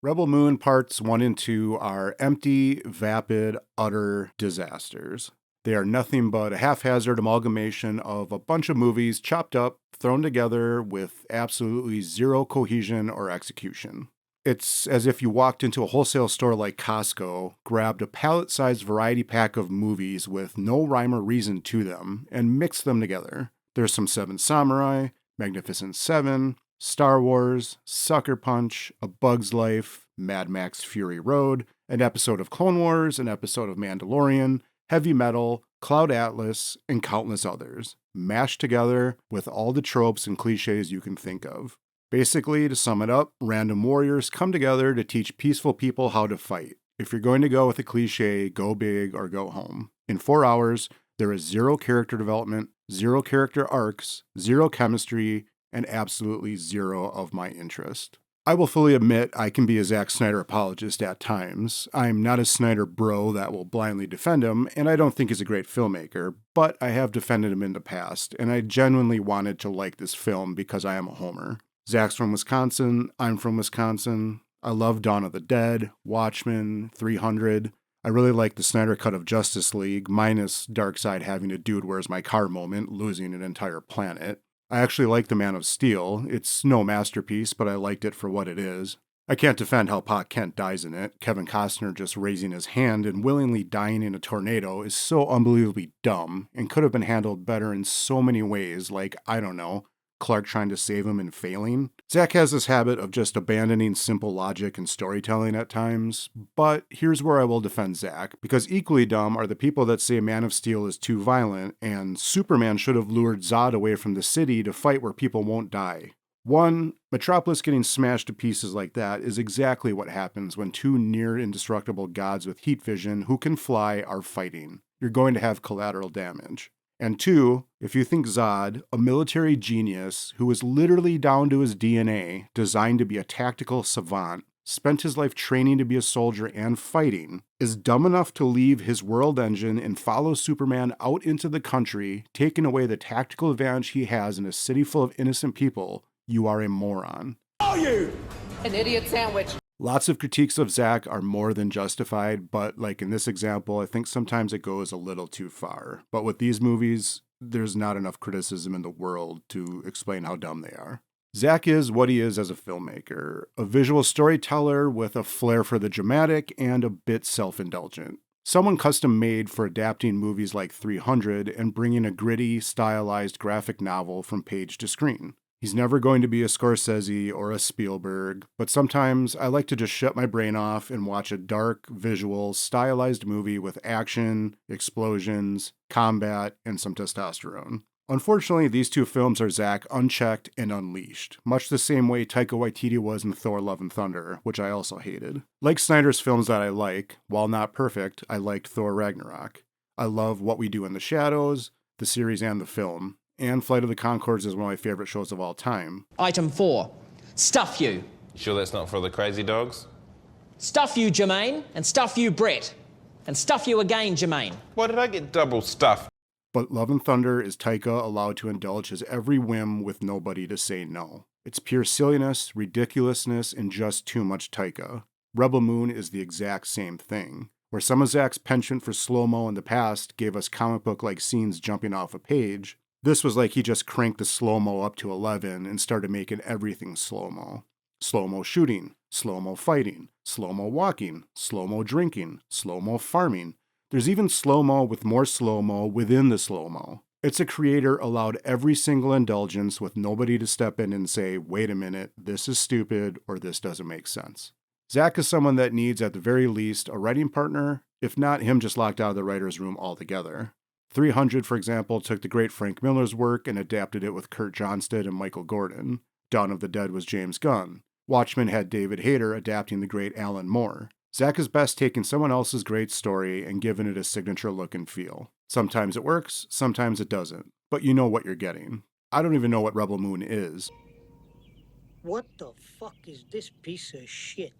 Rebel Moon Parts 1 and 2 are empty, vapid, utter disasters. They are nothing but a haphazard amalgamation of a bunch of movies chopped up, thrown together with absolutely zero cohesion or execution. It's as if you walked into a wholesale store like Costco, grabbed a pallet-sized variety pack of movies with no rhyme or reason to them, and mixed them together. There's some Seven Samurai, Magnificent Seven, Star Wars, Sucker Punch, A Bug's Life, Mad Max Fury Road, an episode of Clone Wars, an episode of Mandalorian, Heavy Metal, Cloud Atlas, and countless others, mashed together with all the tropes and cliches you can think of. Basically, to sum it up, random warriors come together to teach peaceful people how to fight. If you're going to go with a cliche, go big or go home. In 4 hours, there is zero character development, zero character arcs, zero chemistry, and absolutely zero of my interest. I will fully admit I can be a Zack Snyder apologist at times. I'm not a Snyder bro that will blindly defend him, and I don't think he's a great filmmaker, but I have defended him in the past, and I genuinely wanted to like this film because I am a homer. Zack's from Wisconsin, I'm from Wisconsin. I love Dawn of the Dead, Watchmen, 300. I really like the Snyder cut of Justice League, minus Darkseid having a dude where's my car moment, losing an entire planet. I actually like The Man of Steel. It's no masterpiece, but I liked it for what it is. I can't defend how Pa Kent dies in it. Kevin Costner just raising his hand and willingly dying in a tornado is so unbelievably dumb and could have been handled better in so many ways, like, I don't know, Clark trying to save him and failing. Zack has this habit of just abandoning simple logic and storytelling at times, but here's where I will defend Zack, because equally dumb are the people that say Man of Steel is too violent, and Superman should have lured Zod away from the city to fight where people won't die. One, Metropolis getting smashed to pieces like that is exactly what happens when two near indestructible gods with heat vision who can fly are fighting. You're going to have collateral damage. And two, if you think Zod, a military genius who is literally down to his DNA, designed to be a tactical savant, spent his life training to be a soldier and fighting, is dumb enough to leave his world engine and follow Superman out into the country, taking away the tactical advantage he has in a city full of innocent people, you are a moron. Are you? An idiot sandwich. Lots of critiques of Zack are more than justified, but like in this example, I think sometimes it goes a little too far. But with these movies, there's not enough criticism in the world to explain how dumb they are. Zack is what he is as a filmmaker, a visual storyteller with a flair for the dramatic and a bit self-indulgent. Someone custom-made for adapting movies like 300 and bringing a gritty, stylized graphic novel from page to screen. He's never going to be a Scorsese or a Spielberg, but sometimes I like to just shut my brain off and watch a dark, visual, stylized movie with action, explosions, combat, and some testosterone. Unfortunately, these two films are Zack Unchecked and Unleashed, much the same way Taika Waititi was in Thor Love and Thunder, which I also hated. Like Snyder's films that I like, while not perfect, I liked Thor Ragnarok. I love What We Do in the Shadows, the series and the film. And Flight of the Conchords is one of my favorite shows of all time. Item 4. Stuff you. Sure that's not for the crazy dogs? Stuff you, Jermaine, and stuff you, Brett. And stuff you again, Jermaine. Why did I get double stuff? But Love and Thunder is Taika allowed to indulge his every whim with nobody to say no. It's pure silliness, ridiculousness, and just too much Taika. Rebel Moon is the exact same thing. Where some of Zack's penchant for slo-mo in the past gave us comic book-like scenes jumping off a page, this was like he just cranked the slow-mo up to 11 and started making everything slow-mo. Slow-mo shooting, slow-mo fighting, slow-mo walking, slow-mo drinking, slow-mo farming. There's even slow-mo with more slow-mo within the slow-mo. It's a creator allowed every single indulgence with nobody to step in and say, wait a minute, this is stupid or this doesn't make sense. Zack is someone that needs, at the very least, a writing partner, if not him just locked out of the writer's room altogether. 300, for example, took the great Frank Miller's work and adapted it with Kurt Johnstad and Michael Gordon. Dawn of the Dead was James Gunn. Watchmen had David Hayter adapting the great Alan Moore. Zack is best taking someone else's great story and giving it a signature look and feel. Sometimes it works, sometimes it doesn't. But you know what you're getting. I don't even know what Rebel Moon is. What the fuck is this piece of shit?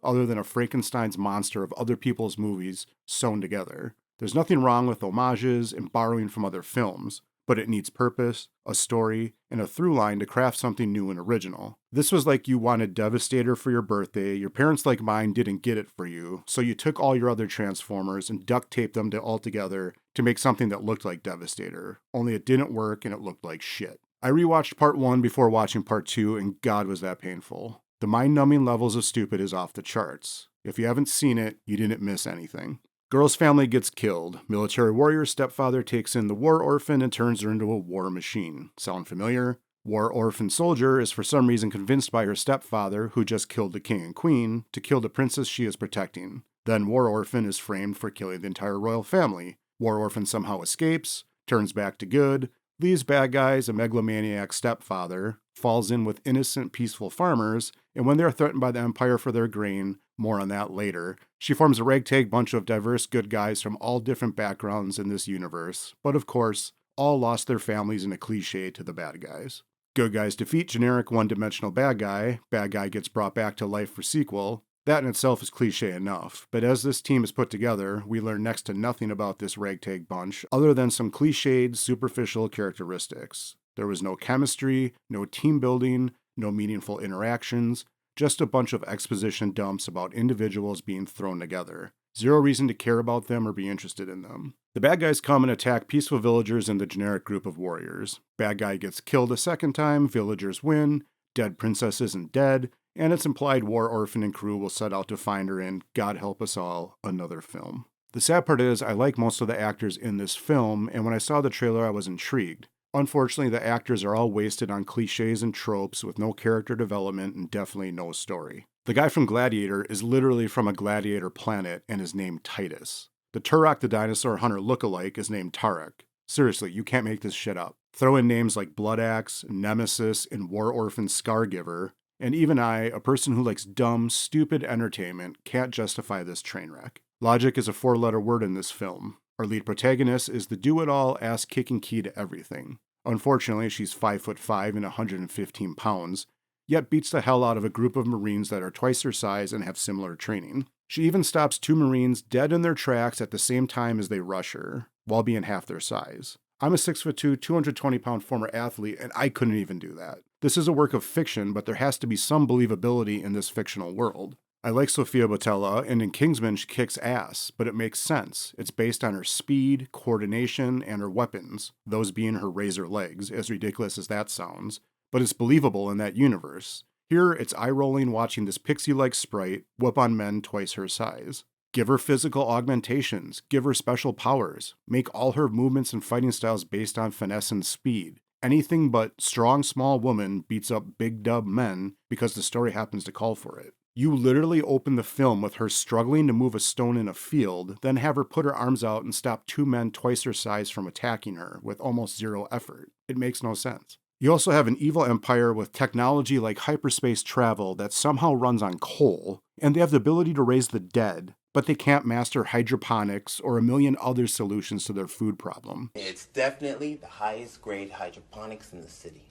Other than a Frankenstein's monster of other people's movies sewn together. There's nothing wrong with homages and borrowing from other films, but it needs purpose, a story, and a through line to craft something new and original. This was like you wanted Devastator for your birthday, your parents like mine didn't get it for you, so you took all your other Transformers and duct taped them all together to make something that looked like Devastator, only it didn't work and it looked like shit. I rewatched part 1 before watching part 2, and God was that painful. The mind-numbing levels of stupid is off the charts. If you haven't seen it, you didn't miss anything. Girl's family gets killed. Military warrior's stepfather takes in the war orphan and turns her into a war machine. Sound familiar? War orphan soldier is for some reason convinced by her stepfather, who just killed the king and queen, to kill the princess she is protecting. Then war orphan is framed for killing the entire royal family. War orphan somehow escapes, turns back to good, leaves bad guys a megalomaniac stepfather, falls in with innocent, peaceful farmers, and when they are threatened by the Empire for their grain, more on that later, she forms a ragtag bunch of diverse good guys from all different backgrounds in this universe, but of course, all lost their families in a cliche to the bad guys. Good guys defeat generic one-dimensional bad guy gets brought back to life for sequel. That in itself is cliche enough, but as this team is put together, we learn next to nothing about this ragtag bunch other than some cliched, superficial characteristics. There was no chemistry, no team building, no meaningful interactions, just a bunch of exposition dumps about individuals being thrown together. Zero reason to care about them or be interested in them. The bad guys come and attack peaceful villagers and the generic group of warriors. Bad guy gets killed a second time, villagers win, dead princess isn't dead, and it's implied war orphan and crew will set out to find her in, God help us all, another film. The sad part is, I like most of the actors in this film, and when I saw the trailer I was intrigued. Unfortunately, the actors are all wasted on cliches and tropes with no character development and definitely no story. The guy from Gladiator is literally from a gladiator planet and is named Titus. The Turok the dinosaur hunter lookalike is named Tarek. Seriously, you can't make this shit up. Throw in names like Blood Axe, Nemesis, and War Orphan Scargiver, and even I, a person who likes dumb, stupid entertainment, can't justify this train wreck. Logic is a 4-letter word in this film. Our lead protagonist is the do-it-all, ass-kicking key to everything. Unfortunately, she's 5'5" and 115 pounds, yet beats the hell out of a group of Marines that are twice her size and have similar training. She even stops 2 Marines dead in their tracks at the same time as they rush her, while being half their size. I'm a 6'2", 220-pound former athlete, and I couldn't even do that. This is a work of fiction, but there has to be some believability in this fictional world. I like Sofia Boutella, and in Kingsman she kicks ass, but it makes sense. It's based on her speed, coordination, and her weapons, those being her razor legs, as ridiculous as that sounds, but it's believable in that universe. Here, it's eye-rolling watching this pixie-like sprite whoop on men twice her size. Give her physical augmentations, give her special powers, make all her movements and fighting styles based on finesse and speed. Anything but strong small woman beats up big dub men because the story happens to call for it. You literally open the film with her struggling to move a stone in a field, then have her put her arms out and stop 2 men twice her size from attacking her with almost zero effort. It makes no sense. You also have an evil empire with technology like hyperspace travel that somehow runs on coal, and they have the ability to raise the dead, but they can't master hydroponics or a million other solutions to their food problem. It's definitely the highest grade hydroponics in the city.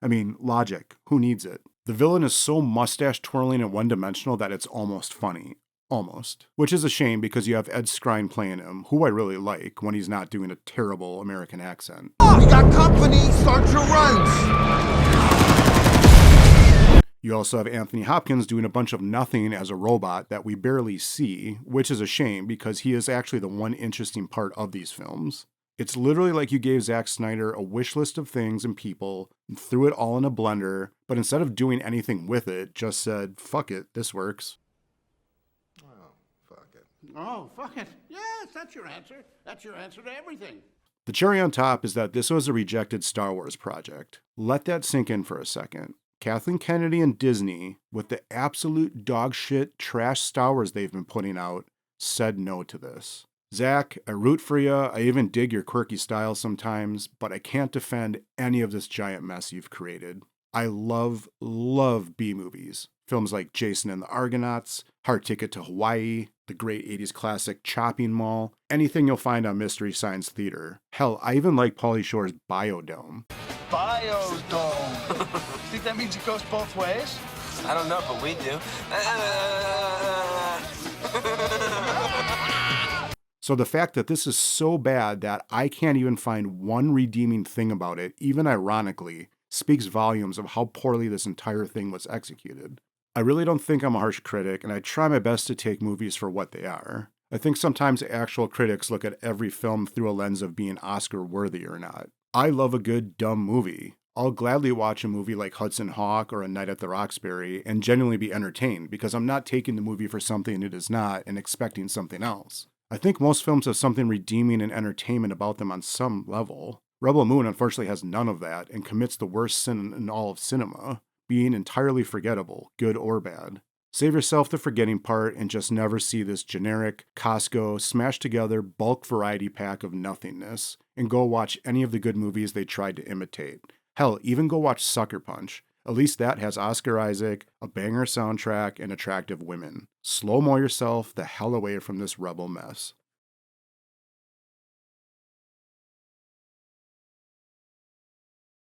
I mean, logic. Who needs it? The villain is so mustache twirling and one-dimensional that it's almost funny. Almost. Which is a shame because you have Ed Skrein playing him, who I really like when he's not doing a terrible American accent. We got company, start your runs! You also have Anthony Hopkins doing a bunch of nothing as a robot that we barely see, which is a shame because he is actually the one interesting part of these films. It's literally like you gave Zack Snyder a wish list of things and people and threw it all in a blender, but instead of doing anything with it, just said, fuck it, this works. Oh, fuck it. Yes, that's your answer. That's your answer to everything. The cherry on top is that this was a rejected Star Wars project. Let that sink in for a second. Kathleen Kennedy and Disney, with the absolute dog shit trash Star Wars they've been putting out, said no to this. Zach, I root for you, I even dig your quirky style sometimes, but I can't defend any of this giant mess you've created. I love B-movies. Films like Jason and the Argonauts, Hard Ticket to Hawaii, the great 80s classic Chopping Mall, anything you'll find on Mystery Science Theater. Hell, I even like Pauly Shore's Biodome. Biodome. Think that means it goes both ways? I don't know, but we do. So the fact that this is so bad that I can't even find one redeeming thing about it, even ironically, speaks volumes of how poorly this entire thing was executed. I really don't think I'm a harsh critic, and I try my best to take movies for what they are. I think sometimes actual critics look at every film through a lens of being Oscar-worthy or not. I love a good, dumb movie. I'll gladly watch a movie like Hudson Hawk or A Night at the Roxbury and genuinely be entertained because I'm not taking the movie for something it is not and expecting something else. I think most films have something redeeming and entertainment about them on some level. Rebel Moon unfortunately has none of that and commits the worst sin in all of cinema, being entirely forgettable, good or bad. Save yourself the forgetting part and just never see this generic, Costco, smashed together bulk variety pack of nothingness, and go watch any of the good movies they tried to imitate. Hell, even go watch Sucker Punch. At least that has Oscar Isaac, a banger soundtrack, and attractive women. Slow-mo yourself the hell away from this Rebel mess.